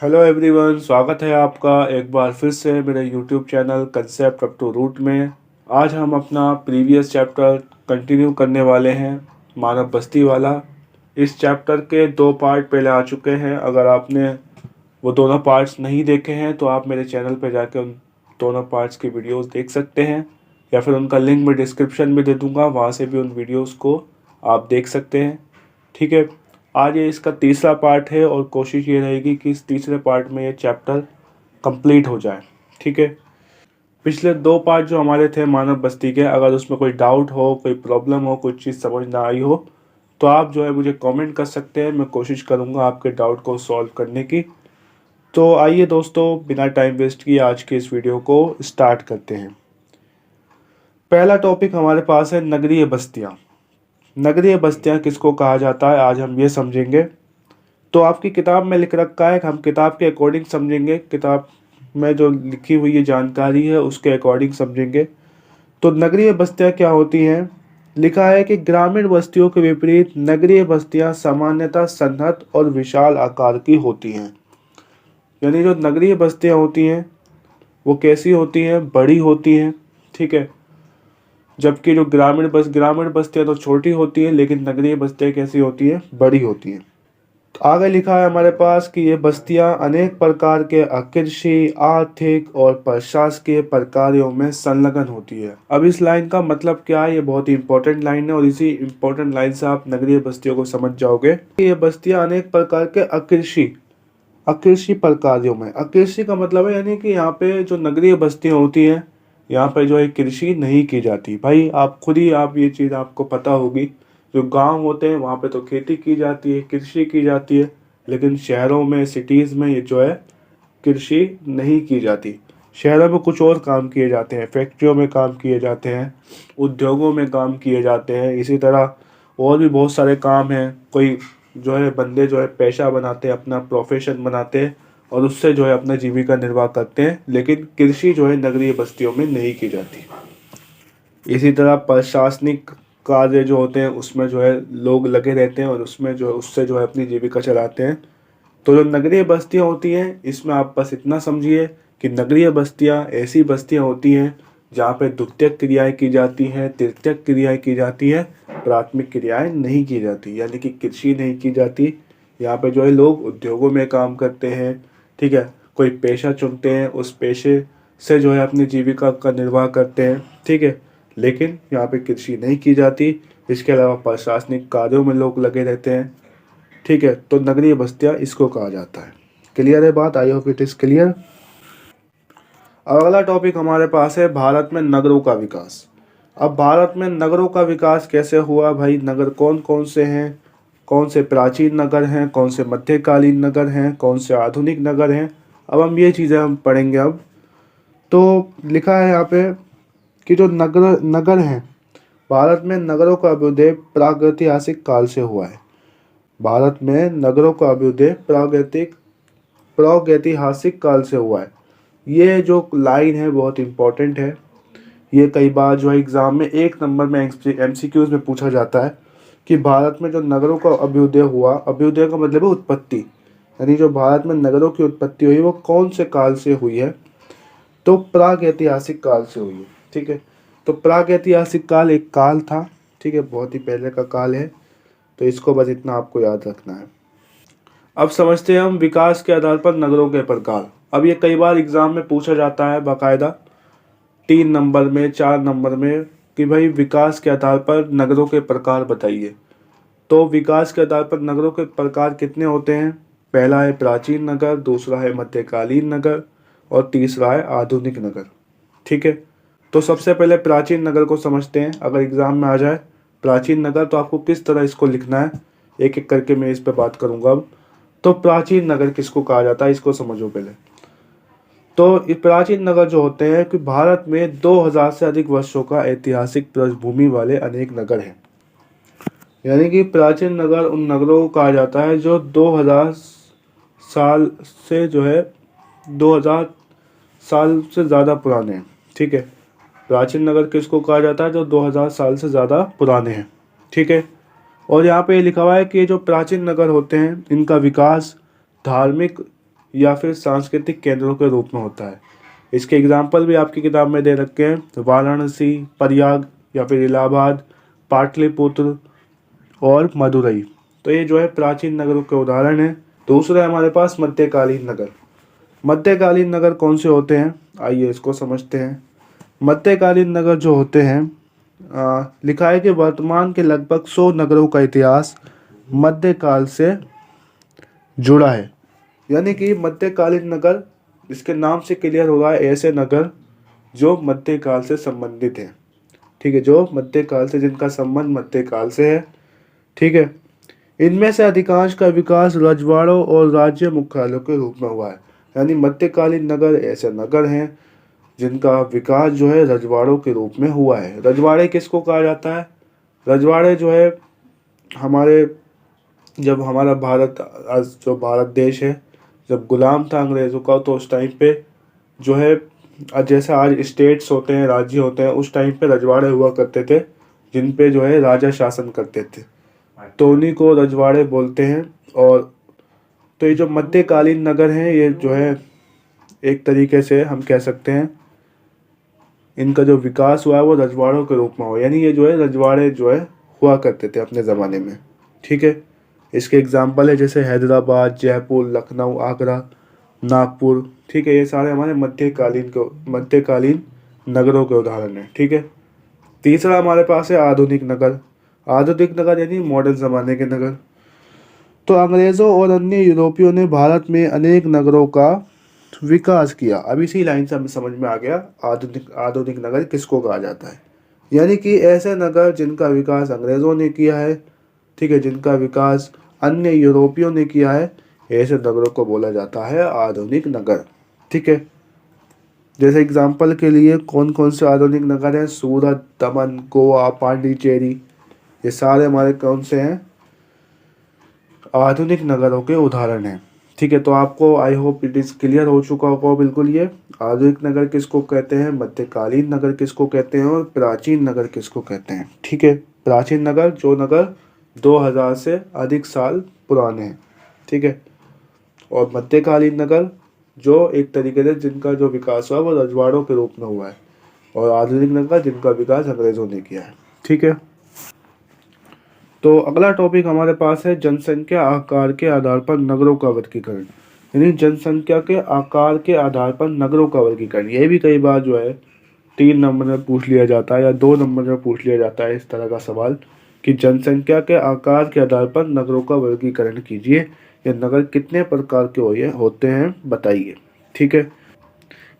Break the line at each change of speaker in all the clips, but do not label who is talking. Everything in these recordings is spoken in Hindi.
हेलो एवरीवन, स्वागत है आपका एक बार फिर से मेरे YouTube channel concept up to root में। आज हम अपना प्रीवियस चैप्टर कंटिन्यू करने वाले हैं, मानव बस्ती वाला। इस चैप्टर के दो पार्ट पहले आ चुके हैं। अगर आपने वो दोनों पार्ट्स नहीं देखे हैं तो आप मेरे चैनल पर जाकर उन दोनों पार्ट्स की वीडियोस देख सकते हैं, या फिर उनका लिंक मैं डिस्क्रिप्शन में दे दूँगा, वहाँ से भी उन वीडियोज़ को आप देख सकते हैं। ठीक है, आज ये इसका तीसरा पार्ट है और कोशिश ये रहेगी कि इस तीसरे पार्ट में ये चैप्टर कंप्लीट हो जाए। ठीक है, पिछले दो पार्ट जो हमारे थे मानव बस्ती के, अगर उसमें कोई डाउट हो, कोई प्रॉब्लम हो, कोई चीज़ समझ ना आई हो तो आप जो है मुझे कमेंट कर सकते हैं। मैं कोशिश करूँगा आपके डाउट को सॉल्व करने की। तो आइए दोस्तों, बिना टाइम वेस्ट किए आज के इस वीडियो को स्टार्ट करते हैं। पहला टॉपिक हमारे पास है नगरीय बस्तियाँ। नगरीय बस्तियाँ किसको कहा जाता है, आज हम ये समझेंगे। तो आपकी किताब में लिख रखा है, हम किताब के अकॉर्डिंग समझेंगे। किताब में जो लिखी हुई ये जानकारी है उसके अकॉर्डिंग समझेंगे। तो नगरीय बस्तियाँ क्या होती हैं? लिखा है कि ग्रामीण बस्तियों के विपरीत नगरीय बस्तियाँ सामान्यतः सन्नत और विशाल आकार की होती हैं। यानी जो नगरीय बस्तियाँ होती हैं वो कैसी होती हैं? बड़ी होती हैं। ठीक है, जबकि जो ग्रामीण बस्तियाँ तो छोटी होती हैं, लेकिन नगरीय बस्तियाँ कैसी होती हैं? बड़ी होती हैं। आगे लिखा है हमारे पास कि ये बस्तियां अनेक प्रकार के कृषि, आर्थिक और प्रशासकीय कार्यों में संलग्न होती है। अब इस लाइन का मतलब क्या है? ये बहुत ही इंपॉर्टेंट लाइन है और इसी इंपॉर्टेंट लाइन से आप नगरीय बस्तियों को समझ जाओगे कि ये बस्तियां अनेक प्रकार के अकृषि अकृषि कार्यों में। अकृषि का मतलब है यानी कि यहाँ पे जो नगरीय बस्तियां होती हैं यहाँ पे जो है कृषि नहीं की जाती। भाई आप खुद ही, आप ये चीज़ आपको पता होगी, जो गांव होते हैं वहाँ पे तो खेती की जाती है, कृषि की जाती है, लेकिन शहरों में, सिटीज़ में ये जो है कृषि नहीं की जाती। शहरों में कुछ और काम किए जाते हैं, फैक्ट्रियों में काम किए जाते हैं, उद्योगों में काम किए जाते हैं। इसी तरह और भी बहुत सारे काम हैं। कोई जो है बंदे जो है पेशा बनाते हैं, अपना प्रोफेशन बनाते हैं और उससे जो है अपना जीविका निर्वाह करते हैं, लेकिन कृषि जो है नगरीय बस्तियों में नहीं की जाती। इसी तरह प्रशासनिक कार्य जो होते हैं उसमें जो है लोग लगे रहते हैं और उसमें जो है उससे जो है अपनी जीविका चलाते हैं। तो जो नगरीय बस्तियां होती हैं इसमें आप बस इतना समझिए कि नगरीय बस्तियां ऐसी बस्तियां होती हैं जहाँ पे द्वितीयक क्रियाएं की जाती हैं, तृतीयक क्रियाएं की जाती हैं, प्राथमिक क्रियाएं नहीं की जाती, यानी कि कृषि नहीं की जाती। यहाँ पे जो है लोग उद्योगों में काम करते हैं। ठीक है, कोई पेशा चुनते हैं, उस पेशे से जो है अपनी जीविका का निर्वाह करते हैं। ठीक है, लेकिन यहाँ पे कृषि नहीं की जाती। इसके अलावा प्रशासनिक कार्यों में लोग लगे रहते हैं। ठीक है, तो नगरीय बस्तियां इसको कहा जाता है। क्लियर है बात? I hope it is clear. अगला टॉपिक हमारे पास है भारत में नगरों का विकास। अब भारत में नगरों का विकास कैसे हुआ भाई? नगर कौन कौन से हैं? कौन से प्राचीन नगर हैं, कौन से मध्यकालीन नगर हैं, कौन से आधुनिक नगर हैं? अब हम ये चीज़ें हम पढ़ेंगे। अब तो लिखा है यहाँ पे कि जो नगर नगर हैं, भारत में नगरों का अभ्युदय प्रागैतिहासिक काल से हुआ है। भारत में नगरों का अभ्युदय प्रागैतिहासिक काल से हुआ है। ये जो लाइन है बहुत इंपॉर्टेंट है। ये कई बार जो है एग्जाम में एक नंबर में एमसीक्यूज में पूछा जाता है कि भारत में जो नगरों का अभ्युदय हुआ, अभ्युदय का मतलब है उत्पत्ति, यानी जो भारत में नगरों की उत्पत्ति हुई वो कौन से काल से हुई है? तो प्रागैतिहासिक काल से हुई है। ठीक है, तो प्रागैतिहासिक काल एक काल था। ठीक है, बहुत ही पहले का काल है। तो इसको बस इतना आपको याद रखना है। अब समझते हैं हम विकास के आधार पर नगरों के प्रकार। अब ये कई बार एग्जाम में पूछा जाता है बाकायदा, 3 नंबर में, 4 नंबर में, कि भाई विकास के आधार पर नगरों के प्रकार बताइए। तो विकास के आधार पर नगरों के प्रकार कितने होते हैं? पहला है प्राचीन नगर, दूसरा है मध्यकालीन नगर और तीसरा है आधुनिक नगर। ठीक है, तो सबसे पहले प्राचीन नगर को समझते हैं। अगर एग्जाम में आ जाए प्राचीन नगर तो आपको किस तरह इसको लिखना है, एक एक करके मैं इस पर बात करूंगा। अब तो प्राचीन नगर किसको कहा जाता है इसको समझो पहले। तो ये प्राचीन नगर जो होते हैं कि भारत में 2000 से अधिक वर्षों का ऐतिहासिक पृष्ठभूमि वाले अनेक नगर हैं। यानी कि प्राचीन नगर उन नगरों को कहा जाता है जो 2000 साल से जो है 2000 साल से ज़्यादा पुराने हैं। ठीक है, प्राचीन नगर किसको कहा जाता है? जो 2000 साल से ज़्यादा पुराने हैं। ठीक है, और यहाँ पे लिखा हुआ है कि ये जो प्राचीन नगर होते हैं इनका विकास धार्मिक या फिर सांस्कृतिक केंद्रों के रूप में होता है। इसके एग्जाम्पल भी आपकी किताब में दे रखे हैं, वाराणसी, प्रयाग या फिर इलाहाबाद, पाटलिपुत्र और मदुरई। तो ये जो है प्राचीन नगरों के उदाहरण हैं। दूसरा है हमारे पास मध्यकालीन नगर। मध्यकालीन नगर कौन से होते हैं, आइए इसको समझते हैं। मध्यकालीन नगर जो होते हैं, लिखा है कि वर्तमान के लगभग 100 नगरों का इतिहास मध्यकाल से जुड़ा है। यानी कि मध्यकालीन नगर, इसके नाम से क्लियर हो रहा है ऐसे नगर जो मध्यकाल से संबंधित हैं। ठीक है, जो मध्यकाल से, जिनका संबंध मध्यकाल से है। ठीक है, इनमें से अधिकांश का विकास रजवाड़ों और राज्य मुख्यालयों के रूप में हुआ है। यानी मध्यकालीन नगर ऐसे नगर हैं जिनका विकास जो है रजवाड़ों के रूप में हुआ है। रजवाड़े किसको कहा जाता है? रजवाड़े जो है हमारे, जब हमारा भारत, आज जो भारत देश है, जब गुलाम था अंग्रेज़ों का, तो उस टाइम पे जो है, जैसे आज स्टेट्स होते हैं, राज्य होते हैं, उस टाइम पे रजवाड़े हुआ करते थे जिन पे जो है राजा शासन करते थे, तो उन्हीं को रजवाड़े बोलते हैं। और तो ये जो मध्यकालीन नगर हैं, ये जो है एक तरीके से हम कह सकते हैं इनका जो विकास हुआ है वो रजवाड़ों के रूप में हुआ। यानी ये जो है रजवाड़े जो है हुआ करते थे अपने ज़माने में। ठीक है, इसके एग्जाम्पल है जैसे हैदराबाद, जयपुर, लखनऊ, आगरा, नागपुर। ठीक है, ये सारे हमारे मध्यकालीन नगरों के उदाहरण हैं। ठीक है, तीसरा हमारे पास है आधुनिक नगर। आधुनिक नगर यानी मॉडर्न ज़माने के नगर। तो अंग्रेज़ों और अन्य यूरोपियों ने भारत में अनेक नगरों का विकास किया। अब इसी लाइन से हमें समझ में आ गया आधुनिक नगर किसको कहा जाता है। यानी कि ऐसे नगर जिनका विकास अंग्रेज़ों ने किया है, ठीक है, जिनका विकास अन्य यूरोपियों ने किया है, ऐसे नगरों को बोला जाता है आधुनिक नगर। ठीक है, जैसे एग्जाम्पल के लिए कौन कौन से आधुनिक नगर हैं? सूरत, दमन, गोवा, पांडिचेरी, ये सारे हमारे कौन से हैं? आधुनिक नगरों के उदाहरण हैं। ठीक है, तो आपको I hope it is clear हो चुका होगा बिल्कुल। ये आधुनिक नगर किसको कहते हैं, मध्यकालीन नगर किसको कहते हैं, और प्राचीन नगर किसको कहते हैं। ठीक है, प्राचीन नगर जो नगर 2000 से अधिक साल पुराने हैं। ठीक है, और मध्यकालीन नगर जो एक तरीके से जिनका जो विकास हुआ वो रजवाड़ों के रूप में हुआ है, और आधुनिक नगर जिनका विकास अंग्रेज़ों ने किया है। ठीक है, तो अगला टॉपिक हमारे पास है जनसंख्या आकार के आधार पर नगरों का वर्गीकरण। यानी जनसंख्या के आकार के आधार पर नगरों का वर्गीकरण। ये भी कई बार जो है 3 नंबर में पूछ लिया जाता है या 2 नंबर में पूछ लिया जाता है इस तरह का सवाल कि जनसंख्या के आकार के आधार पर नगरों का वर्गीकरण कीजिए, ये नगर कितने प्रकार के होते हैं बताइए। ठीक है,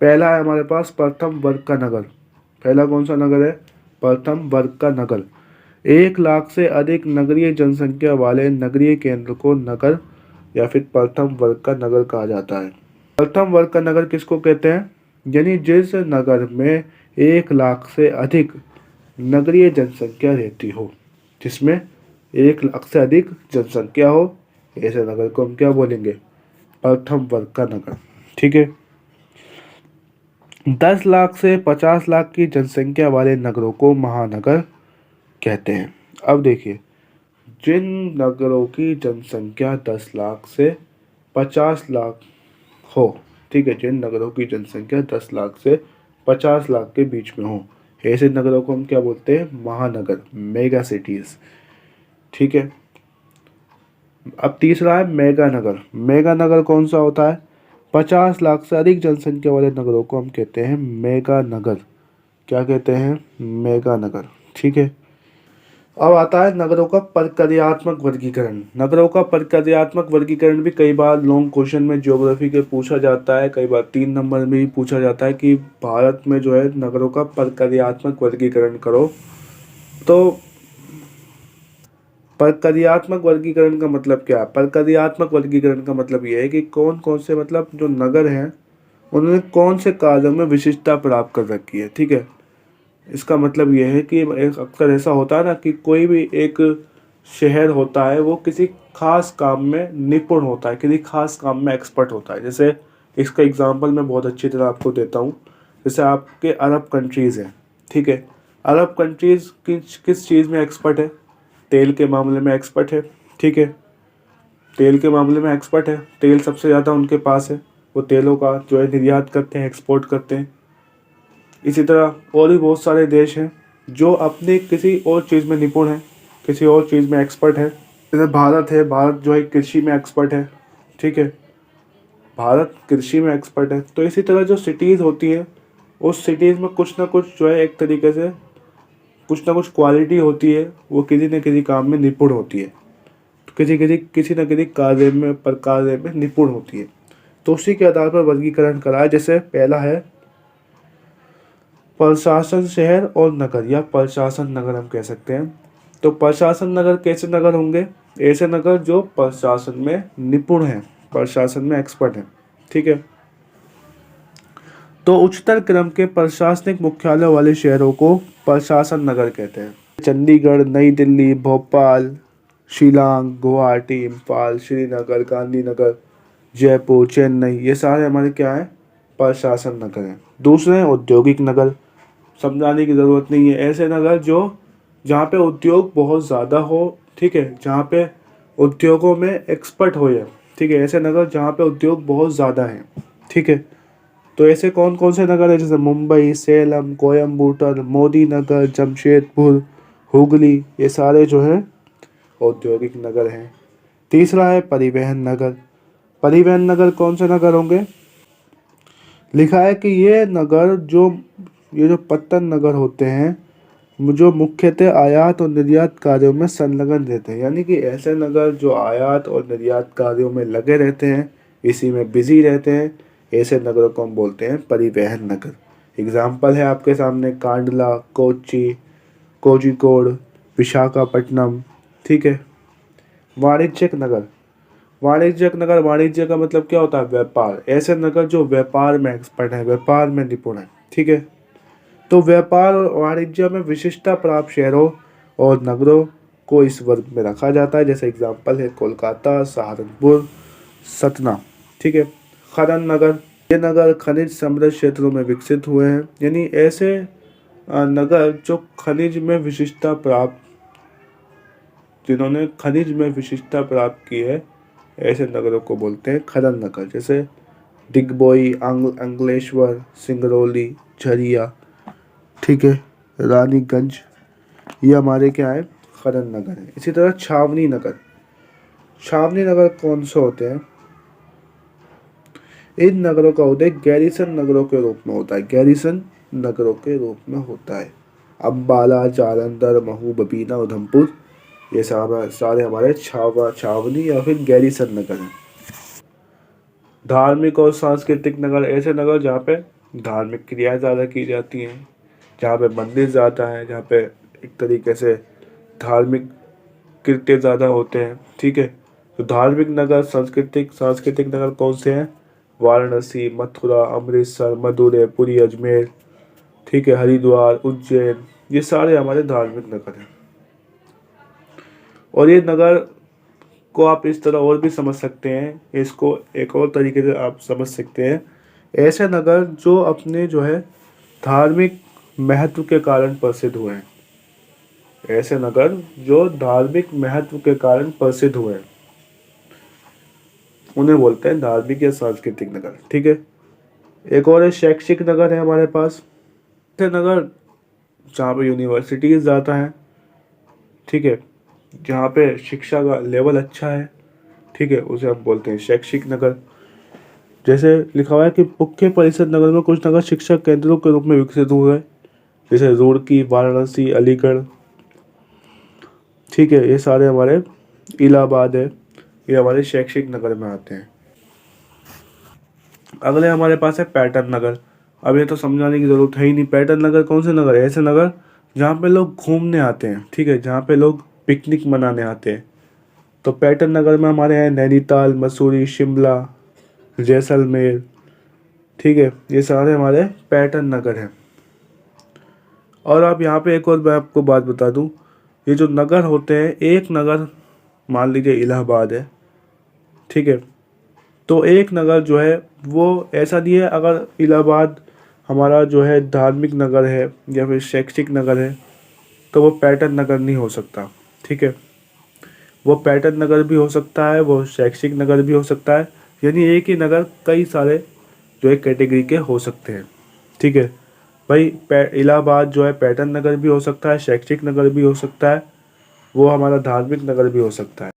पहला है हमारे पास प्रथम वर्ग का नगर। पहला कौन सा नगर है? प्रथम वर्ग का नगर। 1 लाख से अधिक नगरीय जनसंख्या वाले नगरीय केंद्र को नगर या फिर प्रथम वर्ग का नगर कहा जाता है। प्रथम वर्ग का नगर किसको कहते हैं? यानी जिस नगर में 1 लाख से अधिक नगरीय जनसंख्या रहती हो, जिसमें 1 लाख से अधिक जनसंख्या हो, ऐसे नगर को हम क्या बोलेंगे? प्रथम वर्ग का नगर। ठीक है, 10 लाख से 50 लाख की जनसंख्या वाले नगरों को महानगर कहते हैं। अब देखिए, जिन नगरों की जनसंख्या 10 लाख से 50 लाख हो, ठीक है, जिन नगरों की जनसंख्या 10 लाख से 50 लाख के बीच में हो, ऐसे नगरों को हम क्या बोलते हैं? महानगर, मेगा सिटीज़। ठीक है, अब तीसरा है मेगा नगर। मेगा नगर कौन सा होता है? 50 लाख से अधिक जनसंख्या वाले नगरों को हम कहते हैं मेगा नगर। क्या कहते हैं? मेगा नगर। ठीक है, अब आता है नगरों का प्रक्रियात्मक वर्गीकरण। नगरों का प्रक्रियात्मक वर्गीकरण भी कई बार लॉन्ग क्वेश्चन में ज्योग्राफी के पूछा जाता है, कई बार 3 नंबर में भी पूछा जाता है कि भारत में जो है नगरों का प्रक्रियात्मक वर्गीकरण करो। तो प्रक्रियात्मक वर्गीकरण का मतलब क्या है? प्रक्रियात्मक वर्गीकरण का मतलब यह है कि कौन कौन से, मतलब जो नगर हैं उन्होंने कौन से कार्यों में विशिष्टता प्राप्त कर रखी है। ठीक है, इसका मतलब यह है कि अक्सर ऐसा होता है ना कि कोई भी एक शहर होता है वो किसी खास काम में निपुण होता है, किसी खास काम में एक्सपर्ट होता है। जैसे इसका एग्जांपल मैं बहुत अच्छी तरह आपको देता हूँ। जैसे आपके अरब कंट्रीज़ हैं, ठीक है, अरब कंट्रीज़ किस चीज़ में एक्सपर्ट है? तेल के मामले में एक्सपर्ट है। ठीक है, तेल के मामले में एक्सपर्ट है, तेल सबसे ज़्यादा उनके पास है, वो तेलों का जो है निर्यात करते हैं, एक्सपोर्ट करते हैं। इसी तरह और भी बहुत सारे देश हैं जो अपने किसी और चीज़ में निपुण हैं, किसी और चीज़ में एक्सपर्ट है। जैसे भारत है, भारत जो है कृषि में एक्सपर्ट है, ठीक है, भारत कृषि में एक्सपर्ट है। तो इसी तरह जो सिटीज़ होती हैं, उस सिटीज़ में कुछ ना कुछ जो है एक तरीके से कुछ ना कुछ क्वालिटी होती है, वो किसी न किसी काम में निपुण होती है, तो किसी न किसी कार्य में निपुण होती है। तो उसी के आधार पर वर्गीकरण करा है। जैसे पहला है प्रशासन शहर और नगर, या प्रशासन नगर हम कह सकते हैं। तो प्रशासन नगर कैसे नगर होंगे? ऐसे नगर जो प्रशासन में निपुण हैं, प्रशासन में एक्सपर्ट हैं, ठीक है। तो उच्चतर क्रम के प्रशासनिक मुख्यालय वाले शहरों को प्रशासन नगर कहते हैं। चंडीगढ़, नई दिल्ली, भोपाल, शिलांग, गुवाहाटी, इम्फाल, श्रीनगर, गांधीनगर, जयपुर, चेन्नई, ये सारे हमारे क्या हैं? प्रशासन नगर हैं। दूसरे हैं औद्योगिक नगर। समझाने की ज़रूरत नहीं है, ऐसे नगर जो जहाँ पे उद्योग बहुत ज़्यादा हो, ठीक है, जहाँ पे उद्योगों में एक्सपर्ट हो या, ठीक है, ऐसे नगर जहाँ पे उद्योग बहुत ज़्यादा हैं, ठीक है। तो ऐसे कौन कौन से नगर हैं? जैसे मुंबई, सेलम, कोयम्बटूर, मोदी नगर, जमशेदपुर, हुगली, ये सारे जो हैं औद्योगिक नगर हैं। तीसरा है परिवहन नगर। परिवहन नगर कौन से नगर होंगे? लिखा है कि ये जो पत्तन नगर होते हैं, जो मुख्यतः आयात और निर्यात कार्यों में संलग्न रहते हैं, यानी कि ऐसे नगर जो आयात और निर्यात कार्यों में लगे रहते हैं, इसी में बिजी रहते हैं, ऐसे नगरों को हम बोलते हैं परिवहन नगर। एग्जाम्पल है आपके सामने कांडला, कोच्चि, कोझिकोड, विशाखापट्टनम, ठीक है। वाणिज्यिक नगर। वाणिज्यिक नगर, वाणिज्य का मतलब क्या होता है? व्यापार। ऐसे नगर जो व्यापार में एक्सपर्ट है, व्यापार में निपुण है, ठीक है। तो व्यापार और वाणिज्य में विशिष्टता प्राप्त शहरों और नगरों को इस वर्ग में रखा जाता है। जैसे एग्जाम्पल है कोलकाता, सहारनपुर, सतना, ठीक है। खनन नगर, ये नगर खनिज समृद्ध क्षेत्रों में विकसित हुए हैं, यानी ऐसे नगर जो खनिज में विशिष्टता प्राप्त जिन्होंने खनिज में विशिष्टता प्राप्त की है, ऐसे नगरों को बोलते हैं खनन नगर। जैसे दिग्बोई, अंकलेश्वर, सिंगरौली, झरिया, ठीक है, रानीगंज, ये हमारे क्या है? खनन नगर है। इसी तरह छावनी नगर। छावनी नगर कौन से होते हैं? इन नगरों का उदय गैरिसन नगरों के रूप में होता है, गैरिसन नगरों के रूप में होता है। अम्बाला, जालंधर, महू, बबीना, उधमपुर, ये सारे हमारे छावनी या फिर गैरिसन नगर हैं। धार्मिक और सांस्कृतिक नगर, ऐसे नगर जहाँ पे धार्मिक क्रियाएं ज़्यादा की जाती हैं, जहाँ पे मंदिर ज़्यादा है, जहाँ पे एक तरीके से धार्मिक कृत्य ज़्यादा होते हैं, ठीक है। तो धार्मिक नगर, सांस्कृतिक नगर कौन से हैं? वाराणसी, मथुरा, अमृतसर, मदुरै, पुरी, अजमेर, ठीक है, हरिद्वार, उज्जैन, ये सारे हमारे धार्मिक नगर हैं। और ये नगर को आप इस तरह और भी समझ सकते हैं, इसको एक और तरीके से आप समझ सकते हैं, ऐसे नगर जो अपने जो है धार्मिक महत्व के कारण प्रसिद्ध हुए हैं, ऐसे नगर जो धार्मिक महत्व के कारण प्रसिद्ध हुए हैं, उन्हें बोलते हैं धार्मिक या सांस्कृतिक नगर, ठीक है। एक और है शैक्षिक नगर है हमारे पास। ऐसे नगर जहाँ पे यूनिवर्सिटीज ज़्यादा है, ठीक है, जहाँ पे शिक्षा का लेवल अच्छा है, ठीक है, उसे हम बोलते हैं शैक्षिक नगर। जैसे लिखा हुआ है कि मुख्य परिषद नगर में कुछ नगर शिक्षा केंद्रों के रूप में विकसित हुए हैं, जैसे रुड़की, वाराणसी, अलीगढ़, ठीक है, ये सारे हमारे इलाहाबाद है, ये हमारे शैक्षिक नगर में आते हैं। अगले हमारे पास है पैटर्न नगर। अब ये तो समझाने की ज़रूरत है ही नहीं, पैटर्न नगर कौन से नगर है? ऐसे नगर जहाँ पे लोग घूमने आते हैं, ठीक है, जहाँ पे लोग पिकनिक मनाने आते हैं। तो पैटर्न नगर में हमारे हैं नैनीताल, मसूरी, शिमला, जैसलमेर, ठीक है, ये सारे हमारे पैटर्न नगर हैं। और अब यहाँ पे एक और मैं आपको बात बता दूँ, ये जो नगर होते हैं, एक नगर मान लीजिए इलाहाबाद है, ठीक है, तो एक नगर जो है वो ऐसा नहीं है, अगर इलाहाबाद हमारा जो है धार्मिक नगर है या फिर शैक्षिक नगर है, तो वो पैटर्न नगर नहीं हो सकता, ठीक है। वो पर्यटन नगर भी हो सकता है, वो शैक्षिक नगर भी हो सकता है। यानी एक ही नगर कई सारे जो है कैटेगरी के हो सकते हैं। ठीक है भाई, इलाहाबाद जो है पर्यटन नगर भी हो सकता है, शैक्षिक नगर भी हो सकता है, वो हमारा धार्मिक नगर भी हो सकता है।